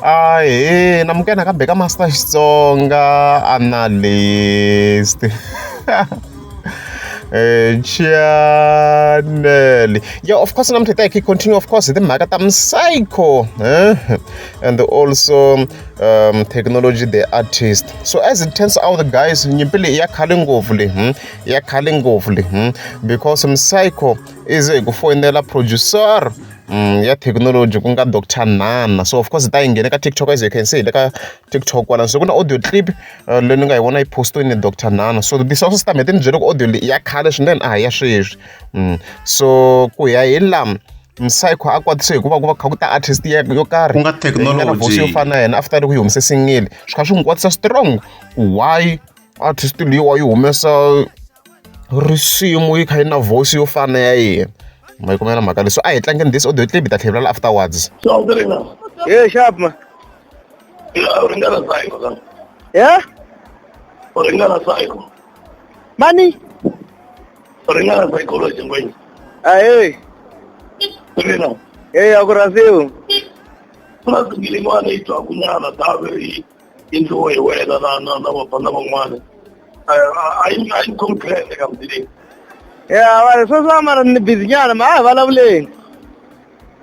namukena kambe ka Master Xitsonga analyst. Channel. Yeah, of course, I'm going to continue, of course, the Magatam Psycho, and also technology, the artist. So as it turns out, guys, you believe because Psycho is a go producer. Technology kunga Dr. Nhanha. So of course that ingene ka TikTok, as you can see, like TikTok one. So kuna audio clip learning I wanna post in Dr. Nhanha. So this also start making joke audio ya khale swinene ya sweswi. So ku ya hi lam Psycho akwatise hikuva ku va kha ku ta artist yo karhi ku nga technology yo fana yena after ku yi humese single swi kha swi n'wi kwatisa strong why artist leyi yi humesa risimu yi kha yi na voice yo fana ya yena. My comment on Magali. So I tlanking this audio clip that level afterwards. So good enough. Yeah, sharp man. Yeah? Psycho. Money? Sayicology ngwenye. Hey. Good enough. Hey, akurasiu. Plus ngilingwana itwa kunyana tabe into way where na bapana bangwana. I'm complaining I'm today. Yeah, well, so mara ni busy nyana ma wala bule.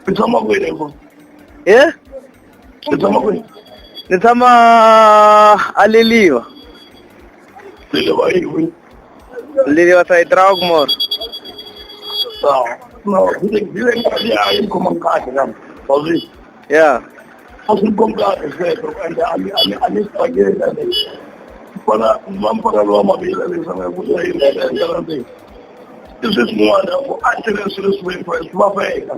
Bitama kwene ko. Yeah? Bitama kwene. Nitama aliliwa. Liliwa sa itraog more. No, dile ya kumangkati ngam. Ozi. Yeah. Ozi kumangkati seto and ani spaghetti. Para mampara lo mabila le sana kuya ile. This is one of accidents to this way for his buffet.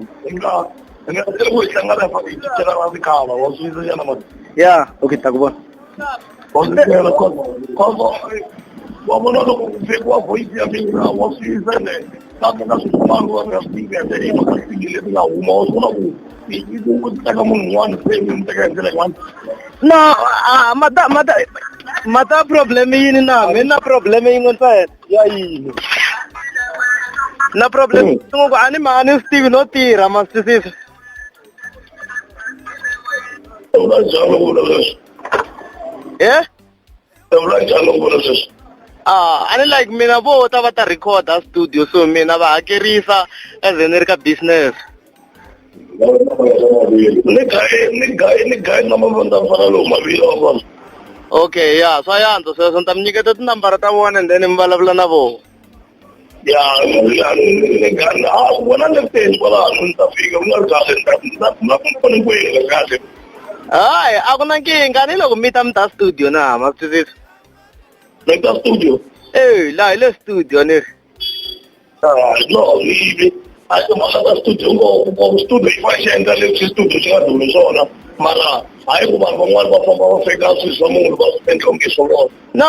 Yeah, okay, takbo. No, mata problem yini na, mina problem yini sa ya yini. Na problem ko ani mani Steve no tira mas sis. Eh? Ani like mina bo ta bata record a studio so mina ba kerisa as enerka business. Okay, yeah, so I ando so some nyiketa number ta one and then imbalabla na bo. Yeah, one understand wala unta figa Ay, ako nang kinga nila kumita mta studio na, magsisis. Nagta studio? Eh, la studio ni. No, ay kumaka studio ko studio ifashenda le studio siya dulo zona. Mara, ay kumabangwal pa feka sa mga bas entong kisoro. No,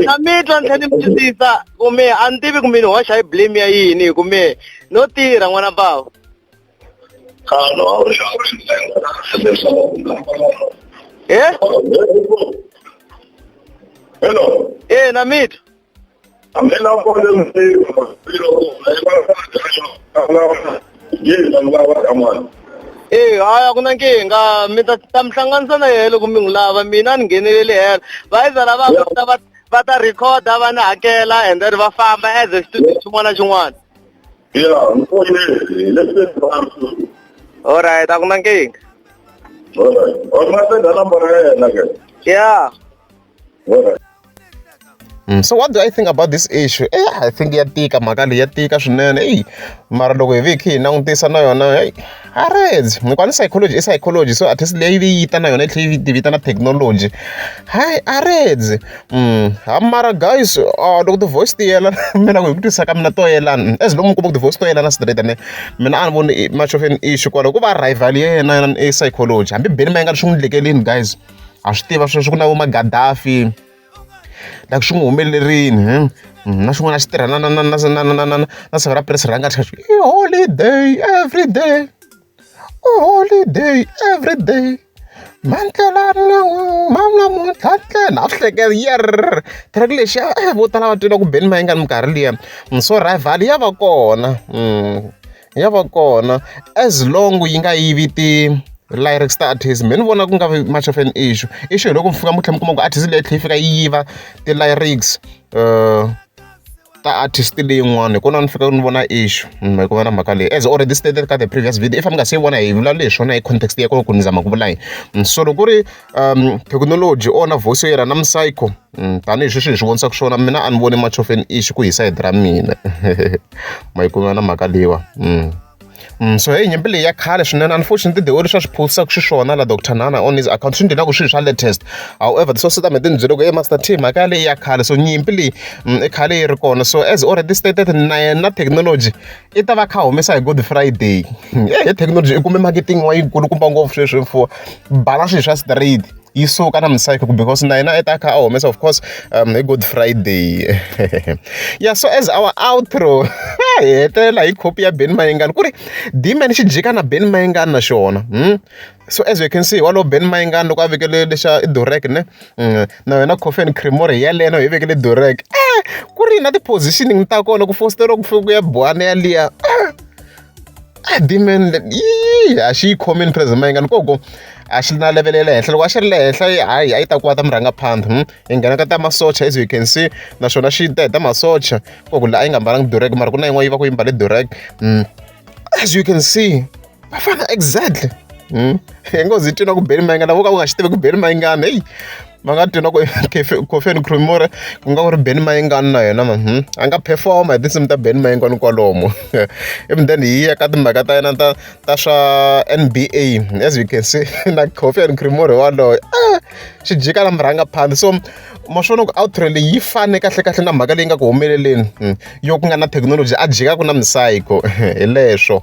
namita ntani mchisisa kume antibi kumino wa shay blame ya yini kume no tira ngwana bao. No, Eh? Hello. Namit. I'm in up on Ako nang kinga mita tamsangan sa na yelo kuminglawa minan ginilili her. Vai zara ba bata record aba na akela and then va famba as a studio chumana chumwan. Yeah, let's Alright, ako nang king. Alright. Or the number Yeah. Alright. So what do I think about this issue? I think yatika Magali yatika swinene. Mara loko hi viki na untisa na yona areds ngikwana psychology so at least leyi yita na yona tlhe tivita na technology. Hi areds mara guys loko the voice tiyela mina ku tisa ka mina to yelana as long ku the voice to yelana straight ane mina a ni voni much of an issue kwalo ku va rival yena e psychology hambi beni ma nga swi n'wi lekelini guys a swi tiva sweswo ku na vo Gaddafi like swi n'wi humelerini na swin'wana swi tirha na siku ra president ri nga holiday every day mantlana a swi hlekela yer track lexi vo tala va twela ku beni ma yi nga ni minkarhi liya so rival ya va kona as long yi nga yivi lyrics ta artist mi ni vona ku nga vi much of an issue hi loko mi fika mi tlhela mi kuma ku artist leyi tlhela yi fika yi yiva ti-lyrics ta artist leyin'wana hi kona ni fika ni vona issue hi ku va na mhaka leyi as already stated ka the previous video if mi nga se vona hi vulavule hi swona hi context ya kona ku ni zama ku vula yini so loko ku ri technology na voice yo yera na psycho tanihi sweswi hi swi vonisaka swona mina a ni voni much of an issue ku hi side ra mina ma yi kuma na mhaka leyiwa so hey nyimpi leyi ya khale swinene unfortunately the way leswi a swi postisaka xiswona la Dr. Nhanha on his account swi endlaka swilo swa latest however so swi ta mi ti ni byele ku master team mhaka leyi ya khale so nyimpi leyi i khale yi ri kona so as already stated na yena technology i ta va kha humesa hi Good Friday hi technology i kume marketing wa yikulukumba ngopfu sweswi mfuwa bala swilo swa straight yi suka na misayiko because na yena i ta kha a humesa of course hi Good Friday yeah so as our outro hi hetelela hi copy ya Ben Mayengani ku ri Dman xi jika na Ben Mayengani na xona so as you can see walowo Ben Mayengani loko a vekele lexa i durek ne na yena coffee and creamery yalena hi vekele durek ku ri na ti-positioning ta kona ku fosteriwa ku fika ku ya buwana yaliya Dman a xi yi khomini President Mayengani koko a xi na level ya le henhla loko a xi ri le henhla hayi a yi ta kwata murhangaphandle hi nghena ka ta masocha as you can see naswona xi ta heta masocha koko laha a yi nga mbalanga durek mara ku na yin'wana yi va ku yi mbale durek as you can see va fana exactly hi ngo zi twina ku Ben Mayengani vo ka u nga xi tivi ku Ben Mayengani heyi va nga twina ku coffee and creamery ku nga ku ri Ben Mayengani na yena a nga performa hi tinsimu ta Ben Mayengani kwalomu even then hi ya ka timhaka ta yena ta swa NBA as you can see na coffee and creamery waloyo xi jika na murhangaphandle so ma swona ku outro leyi yi fane kahle na mhaka leyi nga ku humeleleni yo ku nga na technology a jikaku na misayiko hi leswo